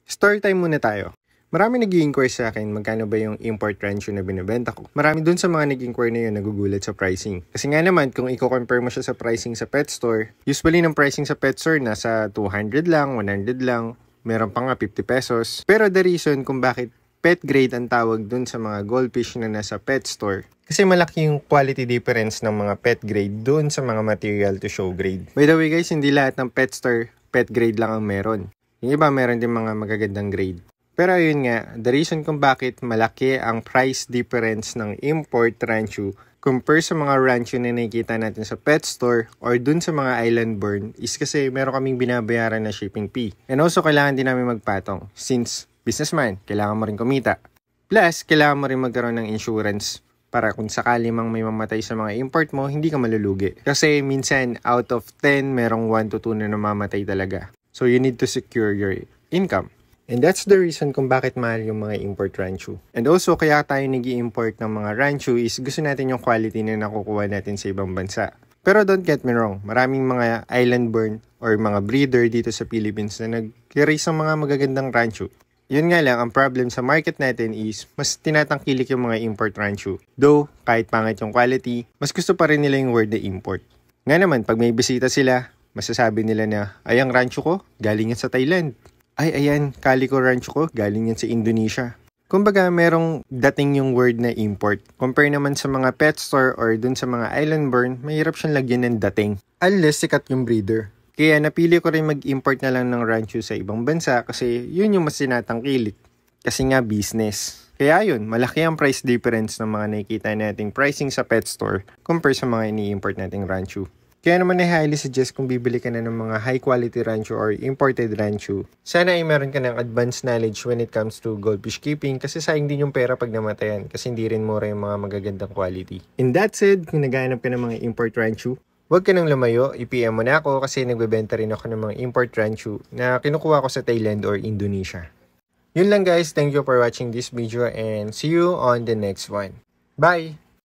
Story time muna tayo. Marami nag-i-inquire sa akin magkano ba yung import rancho na binibenta ko. Marami dun sa mga nag-inquire na yun nagugulat sa pricing. Kasi nga naman, kung i-compare mo siya sa pricing sa pet store, usually ng pricing sa pet store nasa 200 lang, 100 lang, meron pa nga 50 pesos. Pero the reason kung bakit pet grade ang tawag dun sa mga goldfish na nasa pet store, kasi malaki yung quality difference ng mga pet grade dun sa mga material to show grade. By the way guys, hindi lahat ng pet store pet grade lang ang meron. Yung iba meron din mga magagandang grade. Pero ayun nga, the reason kung bakit malaki ang price difference ng import rancho compare sa mga rancho na nakikita natin sa pet store or dun sa mga island born is kasi meron kaming binabayaran na shipping fee. And also, kailangan din namin magpatong. Since businessman, kailangan mo rin kumita. Plus, kailangan mo rin magkaroon ng insurance para kung sakali mang may mamatay sa mga import mo, hindi ka malulugi. Kasi minsan, out of 10, merong 1 to 2 na namamatay talaga. So, you need to secure your income. And that's the reason kung bakit mahal yung mga import rancho. And also, kaya tayo nag-i-import ng mga rancho is gusto natin yung quality na nakukuha natin sa ibang bansa. Pero don't get me wrong, maraming mga island born or mga breeder dito sa Philippines na nag-raise ng mga magagandang rancho. Yun nga lang, ang problem sa market natin is mas tinatangkilik yung mga import rancho. Though, kahit pangit yung quality, mas gusto pa rin nila yung word na import. Nga naman, pag may bisita sila, masasabi nila na, ay ang rancho ko, galing yan sa Thailand. Ay, ayan, Calico rancho ko, galing yan sa Indonesia. Kumbaga, merong dating yung word na import. Compare naman sa mga pet store or dun sa mga island born, mahirap siyang lagyan ng dating. Unless sikat yung breeder. Kaya napili ko rin mag-import na lang ng rancho sa ibang bansa kasi yun yung mas sinatangkilik. Kasi nga business. Kaya yun, malaki ang price difference ng mga nakikita nating pricing sa pet store compare sa mga ini-import nating rancho. Kaya naman ay highly suggest kung bibili ka na ng mga high quality rancho or imported rancho. Sana ay meron ka ng advanced knowledge when it comes to goldfish keeping kasi sayang din yung pera pag namatayan kasi hindi rin mura yung mga magagandang quality. And that said, kung naghahanap ka ng mga import rancho, huwag ka nang lumayo, i-PM mo na ako kasi nagbebenta rin ako ng mga import rancho na kinukuha ko sa Thailand or Indonesia. Yun lang guys, thank you for watching this video and see you on the next one. Bye!